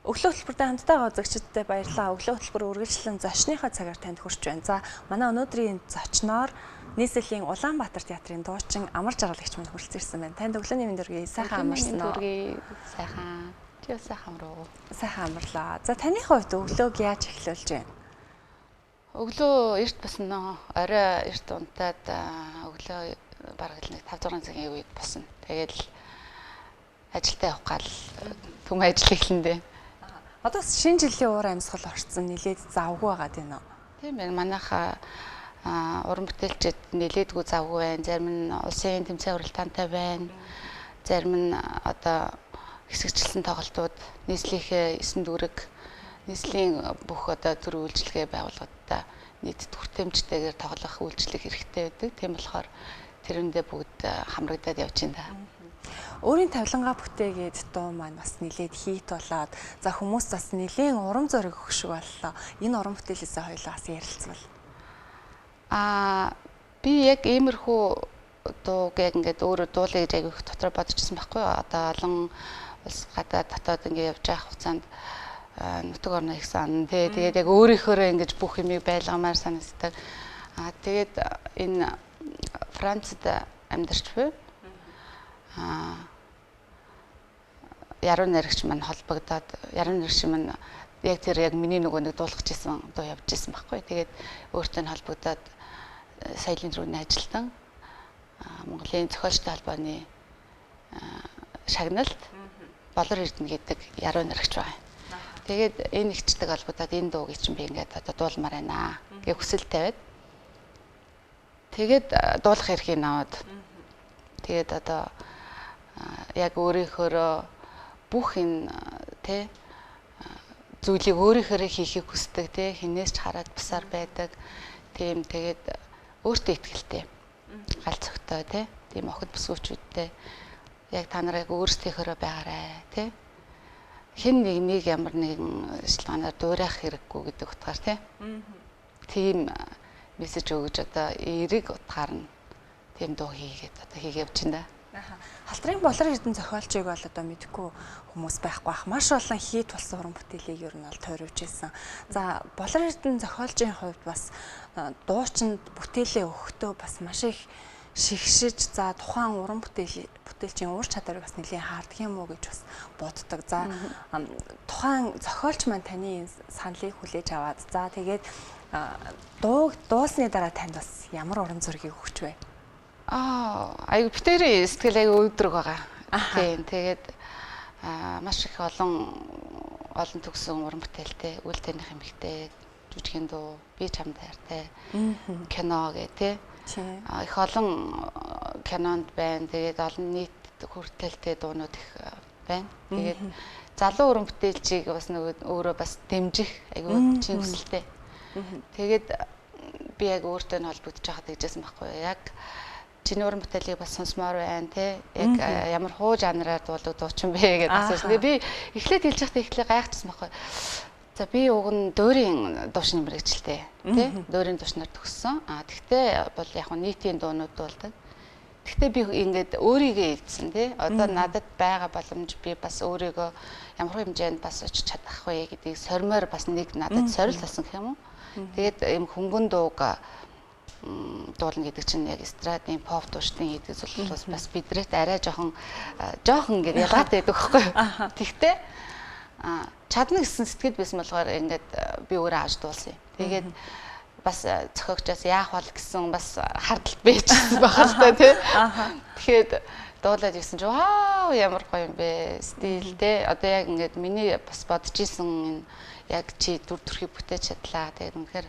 Өглөө хөтөлбөртэй хамтдаа үзэгчдтэй баярлалаа. Өглөө хөтөлбөр үргэлжлэн зочныхоо цагаар танд хүрч байна. За, манай өнөөдрийн зочноор нийслэлийн Улаанбаатар театрын дуучин Амар Жаргалагч минь хүрэлцэн ирсэн байна. Танд өглөөний мэнд хүргэе. Сайхан амарсан уу? Сайхан. Чи сайхан амруу. Сайхан амарлаа. За, таны хувьд өглөөг яаж эхлүүлж байна? Өглөө эрт босно. Орой эрт унтаад өглөө бараг л 5-6 цагийн үед босно. Тэгээд ажилдаа явах гал түм ажил эхлэндээ. Одоо шинэ жилийн уур амьсгал орцсон нилээд завгүй байгаа тийм үү? Тийм ээ. Манайха уран бүтээлчид нилээдгүй завгүй байна. Зарим нь улсын тэмцээн уралдаантай байна. Зарим нь одоо хэсэгчлэн тоглолтууд, нийслэлийнхээ 9 дүүрэг, нийслэлийн бүх одоо төр үйлчилгээ байгууллагуудаа нийтэд хүртээмжтэйгээр тоглох үйлчлэг хэрэгтэй байдаг. Тийм болохоор тэрэндээ бүгд хамрагдаад явж байна. Өөрийн тавилангаа бүтээгээд дуу маань бас нилээд хийт болоод за хүмүүс бас нилийн урам зориг өгөх шиг боллоо. Энэ уран бүтээлээсээ хоёулаа бас ярилцвал. Би яг иймэрхүү дууг яг ингээд өөрөө дуулъя гэж айгүй их дотор бодчихсон байхгүй юу? Одоо олон улс гадаад дотоод ингээд явж байгаа хугацаанд нутаг орно их сан. Тэгээд яг өөрийнхөө ингэж бүх юмыг байлгамаар санагддаг. Тэгээд энэ Францад амьдарч буй яруу найрагч маань холбогдоод яруу найрагч маань яг тэр яг миний нөгөө нэг дуулгаж исэн дуу явж исэн байхгүй. Тэгээд өөртөө нь холбогдоод соёлын рүүний ажилтан Монголын зохиолчтой холбооны шагналд Болор Эрдэнэ гэдэг яруу найрагч байгаа. Тэгээд энэ ихчдэг холбогдоод энэ дууг чинь би ингээд одоо дуулмаар байна гэх хүсэл тавиад тэгээд дуулах эрхийг аваад тэгээд одоо яг өөрийнхөө бүх энэ зүйлийг өөрийнхөө хийхийг хүсдэг хинээс ч хараад бусаар байдаг тийм тэгээд өөртөө ихтэй галь цогтой тийм охид бүсгүүчүүдтэй яг та нараа яг өөрсдийнхөө байгаарай хэн нэг ямар нэгэн шилгаанаар дуурайх хэрэггүй гэдэг утгаар тийм мессеж өгж одоо эрэг утгаар нь тийм дуу хийгээд одоо хийгээ явж байна. Халтрын Болор Эрдэнэ зохиолчийг бол одоо мэдгүй хүмүүс байхгүй бах. Маш олон хийт болсон уран бүтээлийг ер нь бол тойрвж ирсэн. За Болор Эрдэнэ зохиолчийн хувьд бас дуучинд бүтээлээ өгөхдөө бас маш их шигшиж за тухайн уран бүтээлчийн ур чадварыг бас нэлийн хаардаг юм уу гэж бас боддог. За тухайн зохиолч маань таны саналыг хүлээж аваад за тэгээд дуусны дараа танд бас ямар уран зургийг өгч вэ? Аюу битэрийн сэтгэл аюу өдрөг байгаа. Тийм. Тэгээд маш их олон төгсөн уран бүтээлтэй, үйл таних эмэгтэй, жүжигэн дуу, би чамд хайртай, кино гэх их олон кинонд байна. Тэгээд олон нийт хүрээлттэй дуунууд их байна. Тэгээд залуу уран бүтээлчийг бас нөгөө өөрөө бас дэмжих аюу чин хүсэлтэй. Тэгээд би яг өөртөө нь холбогдож байхад гэжсэн байхгүй юу? Яг чиний уран бүтээлийг бас сонсомоор байна яг ямар хуу жанраар дуучин бэ гэдэг асуусан. Би эхлээд хэлж байхдаа эхлээ гайхчихсан байхгүй. За би уг нь дуурийн дуушны мэрэгчлээ дуурийн дуушнаар төгссөн. Тэгтээ бол яг нийтийн дуунууд дуулдаг. Тэгтээ би ингээд өөрийгөө хэлсэн одоо надад байгаа боломж би бас өөрийгөө ямар хэмжээнд бас очиж чадах вэ гэдгийг сормоор бас нэг надад сорил тасан гэх юм уу. Тэгээд юм хөнгөн дууг дуулна гэдэг чинь яг эстрадын поп дуушны хийдэг зүйл бас бидрээд арай жоохон ингээд ялгаатай байдаг байхгүй юу. Тэгтээ чадна гэсэн сэтгэл байсан болохоор ингээд би өөрөө авч дуулсан юм. Тэгээд бас зохиогчоос яах бол гэсэн бас хардлагт байжсэн байгаа л та Тэгэхээр дуулаад ирсэн чинь вау ямар гоё юм бэ стил одоо яг ингээд миний бас бодож исэн энэ яг чи дүр төрхийг бүтээж чадлаа. Тэгээд үнэхээр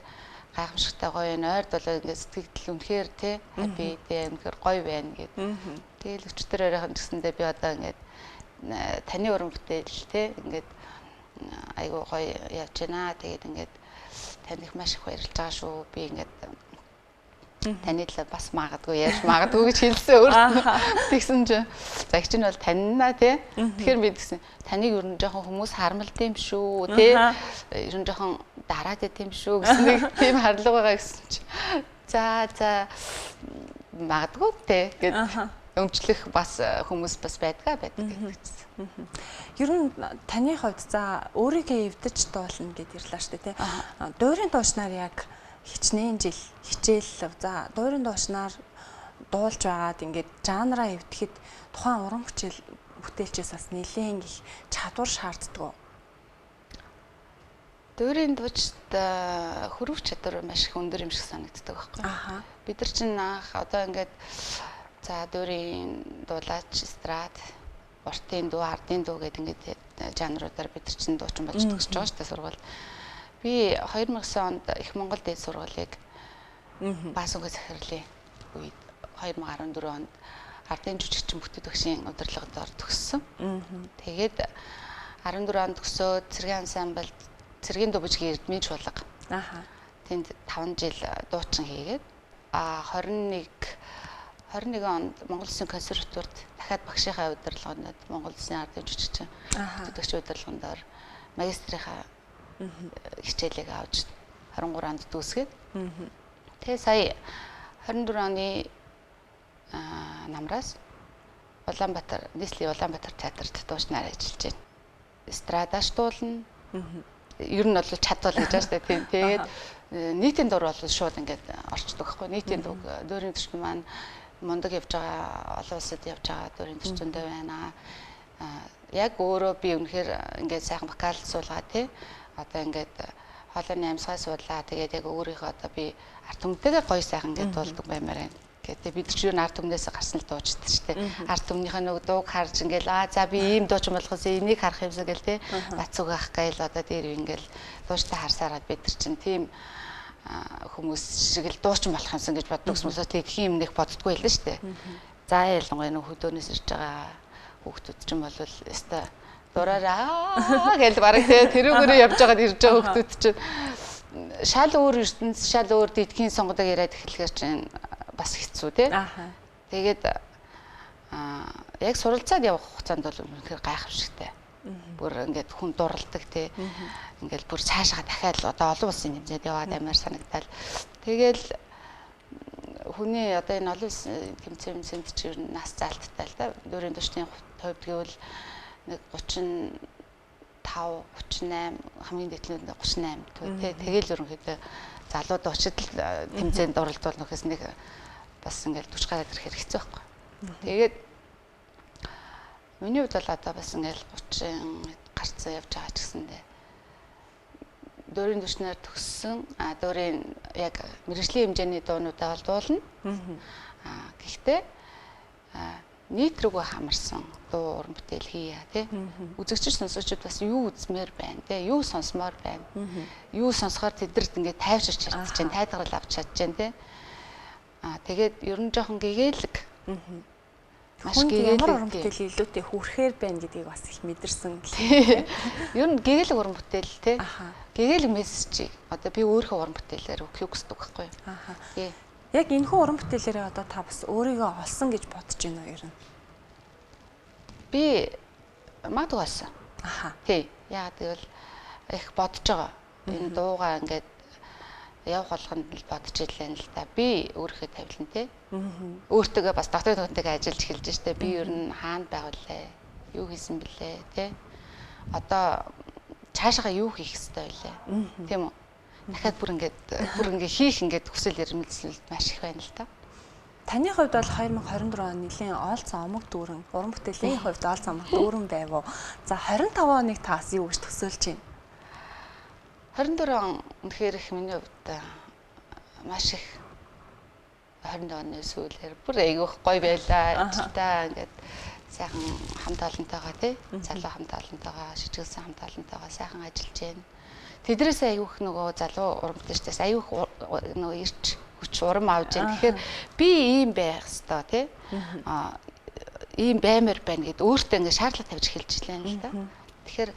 гайхамшигтай гоё энэ ойрд бол ингээд сэтгэл үнэхээр happy үнэхээр гоё байна гэд. Тэгээд өчтөр өрөөхөн гэсэндээ би одоо ингээд таны уран бүтээл ингээд айгуу гоё явж байна. Тэгээд ингээд танд их маш их баярлж байгаа шүү. Би ингээд таны л бас магадгүй яаж магадгүй гэж хэлсэн өөртөө. Тэгсэн чинь за их чинь бол таньнаа тэгэхээр би тэгсэн таныг ер нь жоохон хүмүүс хармалд юм шүү ер нь жоохон дараад байт юм шүү гэсэн нэг тийм харлага байгаа гэсэн чинь за магадгүй гэд өмчлөх бас хүмүүс бас байдаг гэсэн. Ер нь таны хувьд за өөрийгөө эвдэж дуулна гэд ирлээ шүү дээ тий. Дуурийн дуушнаар яг хичнээн жил хичээл за дуурийн дуушнаар дуулж байгаад ингээд жанраа эвдэхэд тухайн уран бүтээлчээс бас нэлээд их чадвар шаарддаг. Дуурийн дуучид хөрвөх чадвар маш их өндөр юм шиг санагддаг байхгүй. Бид нар чинь анх одоо ингээд за дуурийн дуулаач, эстрад, уртын дуу, ардын дуу гэдэг ингээд жанруудаар бид нар чинь дуучин болж төгсөж байгаа шүү дээ сургууль. Би 2009 онд их Монгол дээд сургуулийг баасан үгээ захирлын үед 2014 онд ардын жүжигчин бүтэц багшийн удирдлагаар төгссөн. Тэгээд 14 онд төгсөөд цэргийн ансамбль цэргийн дуучин эрдмийн чуулга. Тэнд 5 жил дуучин хийгээд 21 онд Монгол Улсын консерваторид дахиад багшийнхаа удирдлаганд Монгол Улсын ардын жүжигчин бүтэц багшийн удирдлагаар магистрийнхаа хичээлийг авч 23 онд төгсгээд тэгээ сая 24 оны намраас Улаанбаатар нийслэлийн Улаанбаатар театрт дуучнаар ажиллаж байна. Эстрадаш дуулна. Ер нь бол чадвал гэж байна шүү дээ. Тэгээд нийтийн дур бол шууд ингээд орчдөг байхгүй. Нийтийн дур дуурийн төчнө маань мундаг явж байгаа олон улсад явж байгаа дуурийн төчнөндөө байна. Яг өөрөө би үнэхээр ингээд сайхан вокал суулгаа тий. Одоо ингээд хоолойны амьсгал суулаа. Тэгээд яг өөрийнхөө одоо би арт түмнтэйгээ гоё сайхан ингээд дуулдаг баймаар байна. Тэгээд бид ч юу арт түмнээс гарсан л дуучдаг шүү дээ. Арт түмнийхээ нэг дууг харж ингээл за би ийм дуучин болохоос энийг харах юмсаа гэл тий. Бацуг ах гээл одоо дээр ингээл дуучтай харсараад бид нар чинь тийм хүмүүс шиг л дуучин болох юмсан гэж боддог хүмүүс тэгэх юм нэг боддггүй байлаа шүү дээ. За ялангуяа нэг хөдөөнөөс ирж байгаа хүүхдүүд чинь бол өстой дураараа гэл бараг тэрүүгээрээ явж байгаад ирж байгаа хүүхдүүд чинь шал өөр ертөнц шал өөр дидгийн сонгодог яриад эхлэхээр чинь бас хэцүү тий. Тэгээд яг суралцаад явах хугацаанд бол үнэхээр гайхамшигтай. Бүр ингээд хүн дурладаг тий. Ингээд бүр цаашаа дахиад одоо олон улсын хэмжээнд яваад амар санагдал. Тэгэл хүний одоо энэ олон улсын хэмжээнд чи ер нь нас заалттай л да. Дуурийн төчний хувьд гэвэл нэг 35 38 хамгийн дээдлүүд 38 тий. Тэгэл ерөнхийдөө залууд очид л тэмцээнд оролдвол нөхөөс нэг бас ингээд 40 гараад ирэхээр хэцүү байхгүй. Тэгээд миний хувьд бол одоо бас ингээд 30 гарцсан явж байгаа ч гэсэндээ дуурийн төчнөр төгссөн дуурийн яг мэргэжлийн хэмжээний дуунуудаа бол дуулна. Гэхдээ нийт рүүгээ хамарсан дуу уран бүтээл хийя тий. Үзэгч сонсогчид бас юу үзмээр байна тий. Юу сонсомоор байна. Юу сонсохоор тэдэрт ингээд тайвширч чадчих чинь тайдгарал авч чадж чинь тий. Тэгээд ер нь жоохон гэгээлэг. Маш гэгээлэг ямар уран бүтээл илүүтэй хүрхээр байна гэдгийг бас их мэдэрсэн гэлээ. Ер нь гэгээлэг уран бүтээл тий. Гэгээлэг мессеж одоо би өөрийнхөө уран бүтээлээр өгөх гэсэн үг байхгүй юу? Тий. Яг энэхүү уран бүтээлээрээ одоо та бас өөрийгөө олсон гэж бодож байна уу ер нь? Би магадгүй олсон. Тий. Яг тэгвэл их бодож байгаа. Энэ дуугаа ингээд явах болгонд л бодож илэн л да. Би өөрийнхөө тавилан тий. Өөртөөгөө бас дотоод нүдтэйгээ ажиллаж эхэлж штэ. Би ер нь хаана байгууллаа? Юу хийсэн бэлээ тий? Одоо цаашаа юу хийх ёстой вэ? Тийм үү? Дахиад бүр ингээд хийх ингээд хүсэл эрмэлзэл маш их байна л да. Таны хувьд бол 2024 он нэлийн оолцсон омог дүүрэн уран бүтээлийн хувьд оолцсон омог дүүрэн байв уу? За 25 оныг таас юу гэж төсөөлж байна? 24 он үнэхээр их миний хувьд маш их 20 оны сүүлээр бүр айгүйх гоё байлаа. Ажилдаа ингээд сайхан хамт олонтойгоо тий. Залуу хамт олонтойгоо, шижгэлсэн хамт олонтойгоо сайхан ажиллаж байна. Тэдрээс айгүйх нөгөө залуу уран бүтээлчдээс айгүйх нөгөө ирч хүч урам авж байна. Тэгэхээр би ийм байх ёстой тий. Ийм баймаар байна гэд өөртөө ингээд шаардлага тавьж эхэлж илээ л да. Тэгэхээр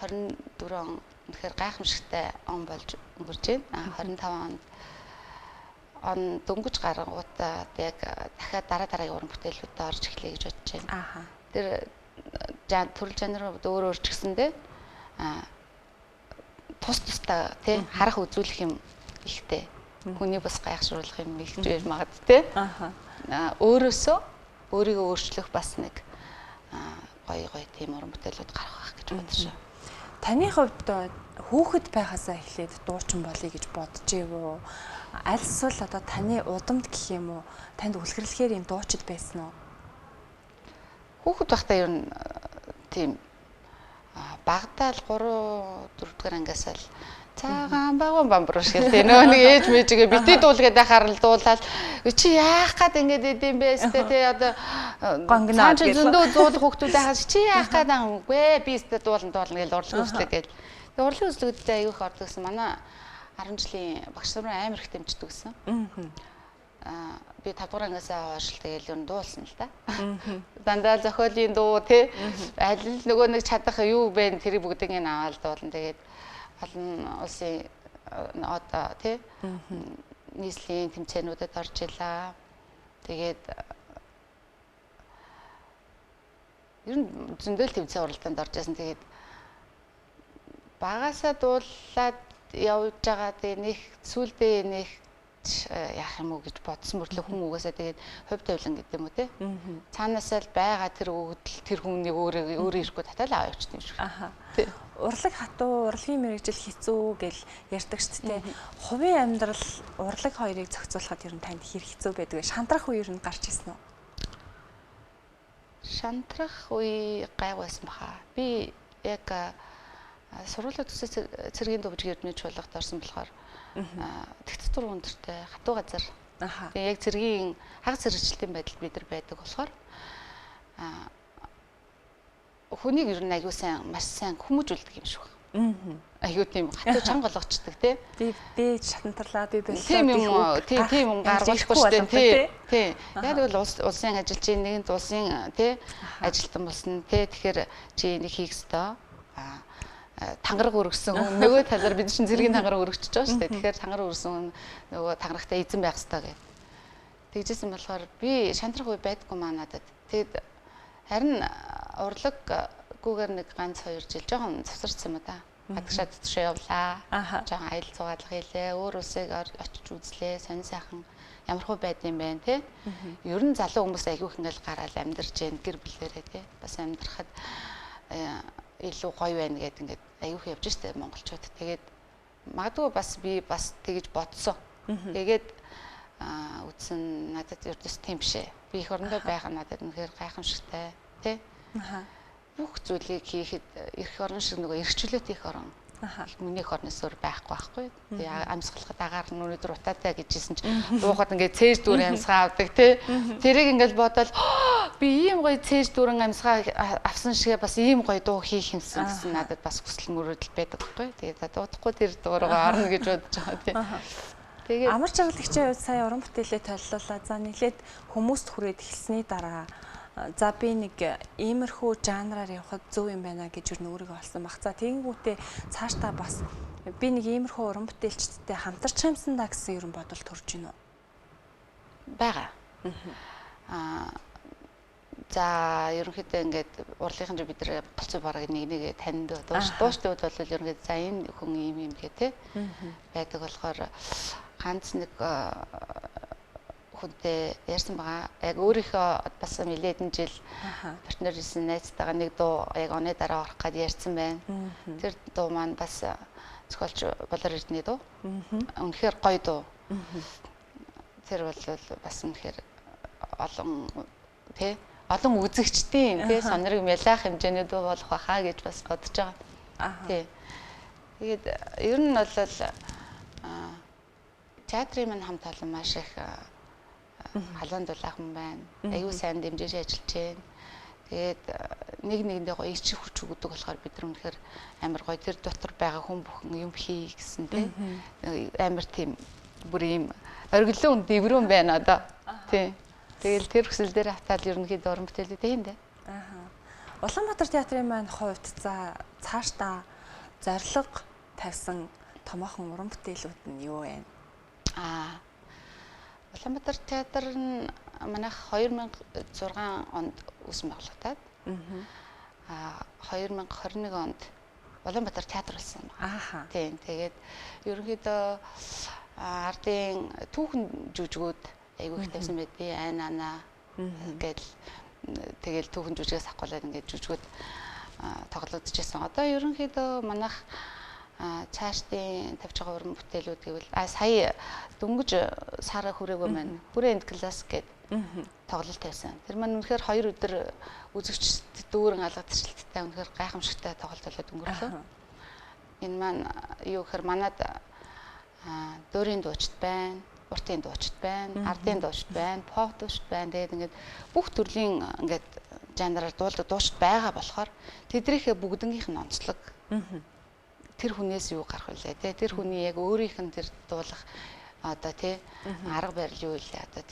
24 он үнэхээр гайхамшигтай он болж өнгөрч байна. 25 он дөнгөж гарангуудаа яг дахиад дараагийн уран бүтээлүүдэд орж эхлэе гэж бодож байна. Тэр төрөл жанрууд өөр өөр ч гэсэндээ тус тустай тий харах үзүүлэх юм ихтэй. Хүний бас гайхшруулах юм их гэж магад тий. Өөрөөсөө өөрийгөө өөрчлөх бас нэг гоё тийм уран бүтээлүүд гарах байх гэж бодож байна. Таны хувьд хүүхэд байхасаа эхлээд дуучин болъё гэж бодож ивөө? Аль эсвэл одоо таны удамд гэх юм уу? Танд үлгэрлэхээр юм дуучид байсан уу? Хүүхэд байхдаа ер нь тийм багтаал 3 4 дугаар ангиас л цагаан багуун бамбар шиг тийм нөгөө нэг ээж мэжгээ битээ дуулгээд байхаар л дуулаад чи яах гээд ингэж идэм бэ өстэй тий одоо гонгноо гэж зөндөө зуул хүүхдүүд байхаас чи яах гээд байгаа юм бэ би өстэй дуулна гэж урлагийн үзлэг гээд урлагийн үзлэгүүдтэй аягүй их ордог гэсэн манай 10 жилийн багш нар амар их дэмждэг гэсэн. Би 5 дугаар ангиасаа хойш тэгэл ер нь дуулсан л да. Дандаа зохиолын дуу тий аль нөгөө нэг чадах юу бэ тэрийг бүгдийг нь аваад дуулна. Тэгээд олон улсын одоо тий нийслэлийн тэмцээнүүдэд орж илаа. Тэгээд ер нь зөндөл тэмцээн уралдаанд орж байсан. Тэгээд багасаа дуулаад явж байгаа. Тэгээд нэг сүулдэ нэг яах юм уу гэж бодсон мөртлөө хүн угаасаа тэгээд хувь тавилан гэдэг юм уу те. Цаанаасаа л байгаа тэр өгдөл тэр хүнийг өөрөө ирэхгүй татаал аваа явчихсан юм шиг. Урлаг хатуу, урлагийн мэрэгжил хэцүү гэл ярьдаг шүү дээ. Хувийн амьдрал урлаг хоёрыг зохицуулахад ер нь танд хэр хэцүү байдаг вэ? Шантрах үе ер нь гарч ирсэн үү? Шантрах үе гайвсан баха. Би яг сургуулаа төгсөөд цэргийн дөвжгийн эрдмийн чуулгад орсон болохоор тэгт тур өндөртэй хатуу газар. Тэгээ яг цэргийн хагас зэрэгчлэлтийн байдалд бид нар байдаг болохоор хүнийг ер нь аягүй сайн маш сайн хүмүүжүүлдэг юм шиг байна. Аягүй тийм хатуу чанга болгочдөг тий. Би шантарлаа би болоо. Тийм юм тийм гаргахгүй шүү дээ тий. Яг л улсын ажилчин нэгэн улсын тий ажилтан болсон тий. Тэгэхээр чи энийг хийх ёстой. Тангараг өргөсөн хүн нөгөө талаар бид чинь зэргийн тангараг өргөчөж байгаа шүү дээ. Тэгэхээр тангараг өргөсөн нөгөө тангарагтай эзэн байх ёстой гэж. Тэгжсэн болохоор би шантрах үе байдаггүй маа надад. Тэгэд харин урлаггүйгээр нэг ганц 2 жил жоохон завсарсан юм да. Гадагшаа дотшоо явлаа. Жоохон аялал цугаалга хийлээ. Өөр улсыг очиж үзлээ. Сонин сайхан ямар хөө байд юм бэ те. Ер нь залуу хүмүүс айгүйх ингээл гараал амьдарч जैन гэр бүлээрээ те. Бас амьдрахад илүү гоё байна гэдэг ингээд аюух явж штэ монголчууд. Тэгээд магадгүй бас би бас тэгэж бодсон. Тэгээд үтсэн надад ердөөс тийм бишээ. Би их орондоо байх нь надад үнэхээр гайхамшигтай тий. Бүх зүйлийг хийхэд эх орон шиг нөгөө эрхчлөөт их орон. Миний орноос өөр байхгүй. Тэгээ амьсгалахад агаар нь өнөөдөр утаатай гэжсэн чинь дуухад ингээд цээж дүүрэн амьсгаа авдаг тий. Тэрийг ингээд бодоод би ийм гоё цээж дүүрэн амьсгаа авсан шигээ бас ийм гоё дуу хийх юмсан гэсэн надад бас хүсэл мөрөөдөл байдаг байхгүй. Тэгээ дуудахгүй тэр дуурайгаа орно гэж бодож байгаа тий. Тэгээ амар жаргалагчийн хувьд сая уран бүтээлээ толлуулаа. За нийлээд хүмүүст хүрээд эхэлсний дараа за би нэг иймэрхүү жанраар явхад зөв юм байна гэж юу өөрийгөө олсон баг. За тэгэнгүүтээ цаашдаа бас би нэг иймэрхүү уран бүтээлчдтэй хамтарч юмсан да гэсэн ерөн бодол төрж байна уу? Бага. За ерөнхийдөө ингээд урлагийнхан бид нар голцоо бараг нэг танинд дууштай бол ерөнхийдөө за энэ хүн ийм гэх тээ байдаг болохоор ганц нэг хүнтэй ярьсан байгаа. Яг өөрийнхөө бас нэлээд хэдэн жил партнер хийсэн найзтайгаа нэг дуу яг оны дараа орох гээд ярьсан байна. Тэр дуу маань бас зохиолч Болор Эрдэнэ дуу. Үнэхээр гоё дуу. Тэр бол бас үнэхээр олон үзэгчдийн сонирыг мялах хэмжээний дуу болох байхаа гэж бас бодож байгаа. Тэгээд ер нь бол театрын маань хамт олон маш их халуун дулаахан байна. Аюу сайн дэмжиж ажиллаж байна. Тэгээд нэг нэгэндээ гоё ич хүч өгдөг болохоор бид нар үнэхээр амар гоё тэр дотор байгаа хүн бүхэн юм хий гэсэн тийм амар тийм бүр юм оргилон дэврэн байна одоо. Тийм. Тэгэл тэр хүсэл дээр хатаад ерөнхийдөө уран бүтээлүүд юм дээ. Улаанбаатар театрын маань хувьд за цаашдаа зорилго тавьсан томоохон уран бүтээлүүд нь юу вэ? Улаанбаатар театр нь манайх 2006 онд үүссэн байгуулагдаад 2021 онд Улаанбаатар театр болсон байна. Тийм. Тэгээд ерөнхийдөө ардын түүхэн жүжигүүд айгүй их тавьсан байд. Би Айн Ана Ингээд тэгэл түүхэн жүжигээс авахлаад ингээд жүжигүүд тоглогдчихсэн. Одоо ерөнхийдөө манайх цаашдын тавьж байгаа уран бүтээлүүд гэвэл сая дөнгөж сар хүрээгүй маань хүрээ энд класс гэдэг тоглолт тавьсан. Тэр маань үнэхээр 2 өдөр үзэгчдэд дүүрэн алгадчихлттай үнэхээр гайхамшигтай тоглолт болоод өнгөрлөө. Энэ маань юу гэхээр манад дөөрийн дуучид байна, уртын дуучид байна, ардын дуучид байна, поп дуучид байна. Тэгээд ингээд бүх төрлийн ингээд жанраар дуулдаг дуучид байгаа болохоор тэднийхээ бүгднгийнх нь онцлог. Тэр хүнээс юу гарах вэ те? Тэр хүний яг өөрийнх нь тэр дуулах одоо тий арга барил юу вэ? Одоо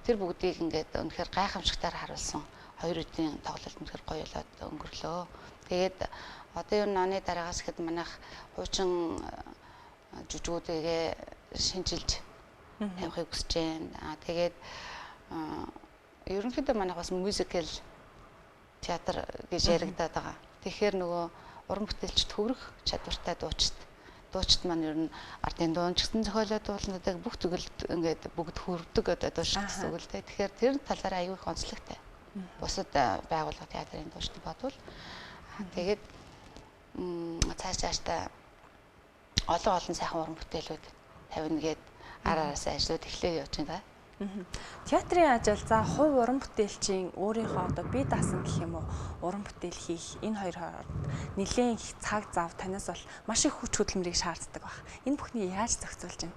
тэр бүгдийг ингээд үнэхээр гайхамшигтайар харуулсан 2 өдрийн тоглолт үнэхээр гоё болоод өнгөрлөө. Тэгээд одоо юу наны дараагаас хэд манайх хуучин жүжигүүдээ шинжилж тавихыг хүсэж байна. Тэгээд ерөнхийдөө манайх бас мюзикл театр гэж яригадаад байгаа. Тэгэхээр нөгөө уран бүтээлч төвөрөх чадвартай дуучид маань ер нь ардын дуун ч гэсэн зохиолоо дуулнуудыг бүх төгөлд ингээд бүгд хүрдэг одоо дуучид гэсэн үг л дээ. Тэгэхээр тэр талаараа аюу их онцлогтой. Бусад байгууллага театрын дуучид бодвол тэгээд цаашдаа олон сайхан уран бүтээлүүд тавина гэд араасаа ажлууд эхлэе явж байна. Театрын ажил за хувь уран бүтээлчийн өөрийнхөө одоо бие даасан гэх юм уу уран бүтээл хийх энэ хоёр хооронд нэлээд их цаг зав танаас бол маш их хүч хөдөлмөрийг шаарддаг баг. Энэ бүхнийг яаж зохицуулж байна?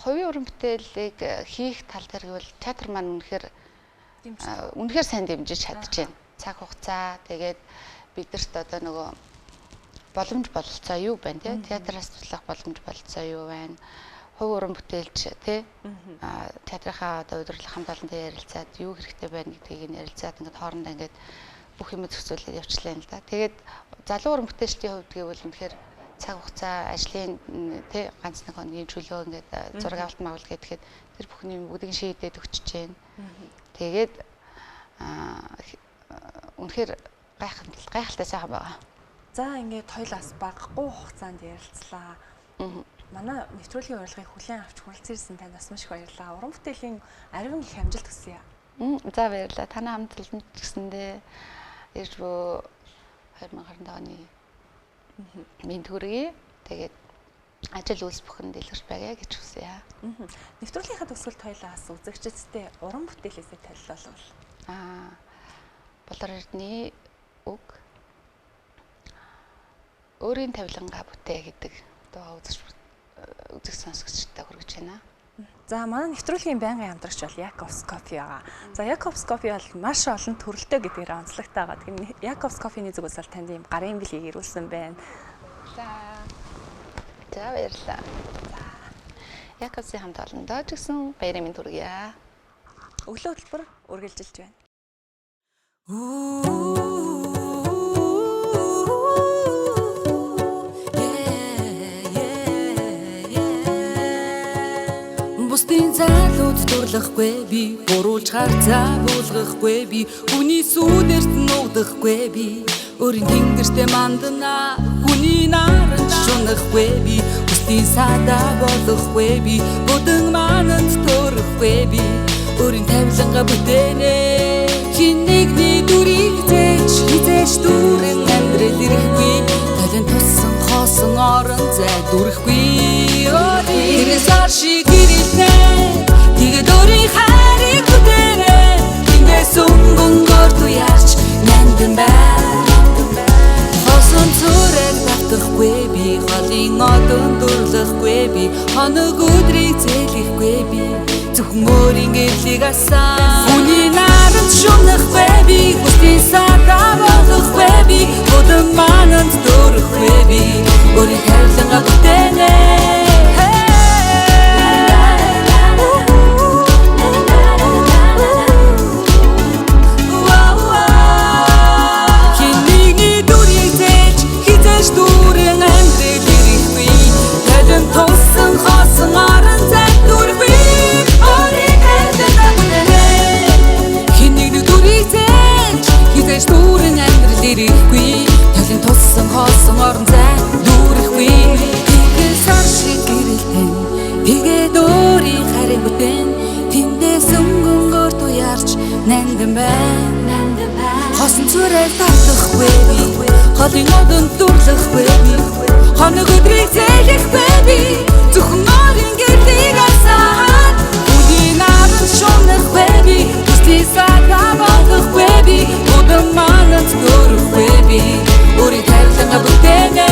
Хувийн уран бүтээлийг хийх тал дээр гэвэл театр маань үнэхээр сайн дэмжиж чадчихээн. Цаг хугацаа тэгээд бидэрт одоо нөгөө боломж бололцоо юу байна те театраас туслах боломж бололцоо юу байна хувь уран бүтээлч те театрынхаа одоо удирдлага хамт олонтой ярилцаад юу хэрэгтэй байна гэдгийг ярилцаад ингээд хоорондоо ингээд бүх юм зохицуулаад явчлаа л да. Тэгээд залуу уран бүтээлчдийн хувьд гэвэл үнэхээр цаг хугацаа ажлын те ганц нэг хоногийн чөлөө ингээд зураг авалт мавал гэхэд тэр бүхний бүгдийг шийдээд өгч जैन. Тэгээд үнэхээр гайхалтай сайхан байгаа. За ингээд хоёлаас багагүй хугацаанд ярилцлаа. Манай нэвтрүүлгийн урилгыг хүлээн авч хүрэлцэн ирсэн танд бас маш их баярлалаа. Уран бүтээлийн ариун их амжилт хүсье. За баярлалаа. Танай хамтлагт гэсэндээ ирж бөө 2025 оны минь төргий. Тэгээд ажил үйлс бүхэнд дэлгэрч байгаа гэж хүсье. Нэвтрүүлгийнхаа төгсгөлд хоёлаас үзэгчдэдтэй уран бүтээлээсээ танилцуулбал. Болор эрдний үг өөрийн тавилангаа бүтээ гэдэг одоо үзэг сонсогчтой хүргэж байна. За манай нэвтрүүлгийн байнгын хамтрагч бол Якобс кофе байгаа. За Якобс кофе бол маш олон төрөлтэй гэдгээр онцлогтой байгаа. Тэгэхээр Якобс кофений зүгээс бол танд ийм гарын бэлгийг ирүүлсэн байна. За баярлалаа. Якобсын хамт олондоо ч гэсэн баярын минь төргийе. Өглөө хөтөлбөр үргэлжилж байна. Бусдын залууд дурлахгүй би буруулж харцаа буулгахгүй би хүний сүдэрт нуугдахгүй би өөрийн тэнгэртэй мандана хүний наранд шунахгүй би бусдын садаа болохгүй би бүдэн мананд төрөхгүй би өөрийн тавилангаа бүтээнэ хин нэгний дүрийг хизээж дүүрэн амьдрал ирэхгүй талент тусан хоосон орон зай дүрэхгүй тэрээс аршиг тэгээд өөрийн хайрыг бүтээнэ ингээс өнгөнгөр туяарч нандин байна хосон зүрэг давтахгүй би холын одон дурлахгүй би хоног өдрийг зээлэхгүй би зөвхөн өөрийн гэрлийг асаа хүний наранд шунахгүй би хүслийн садаа болохгүй би бүдэн мананд дөрөхгүй би өөрийн тавилангаа бүтээнэ талент туссан хоосон орон зай дүүрэхгүй. Тэгээс аршиг гэрэлтэн тэгээд өөрийн харин бүхэн тэндээс өнгөнгөөр туяарч нандин байна. Хосон цүрэл татахгүй би, холын одонд дурлахгүй би, хоног өдрийг зээлэхгүй би, зөвхөн өөрийн гэрлийг асаад үний наран шунахгүй би, төстэй саатаа болохгүй би, өдөр манад görөхгүй би, өөрийн хайрлага бүтээнэ.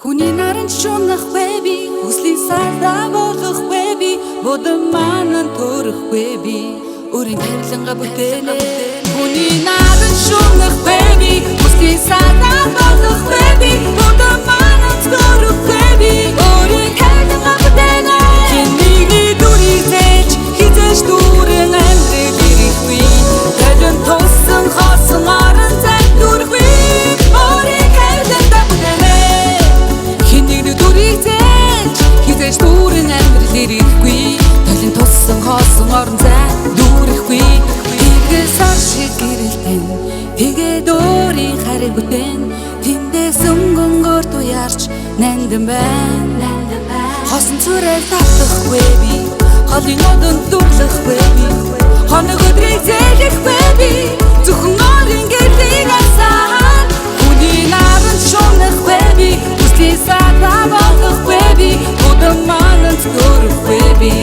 Хүний наран шунахгүй би, хүслийн саатаа болохгүй би, өдөр манад görөхгүй би, өөрийн хайрлага бүтээнэ. Хүний наран шунахгүй би, хүслийн саатаа болохгүй би, өдөр манад görөхгүй би, өөрийн хайрлага бүтээнэ. Чиний дүрийг зээлж хизээж дүүрэн амьдрал ирэхгүй, талын туссан хоосон орон зай дүргүй, өөрийн хайрлага бүтээнэ. Чиний дүрийг зээлж хизээж дүүрэн амьдрал ирэхгүй, талын туссан хоосон орон зай дүргүй. Тэгээд өөрийн харин бүхэн тэндээс өнгөнгөөр туяарч нандин байна. Хосон цүрэл татахгүй би, холын одонд дурлахгүй би, хоног өдрийг зээлэхгүй би, зөвхөн өөрийн гэрлийг асаад үний наран шунахгүй би, төстэй саатаа болохгүй би, өдөр манад görөхгүй би.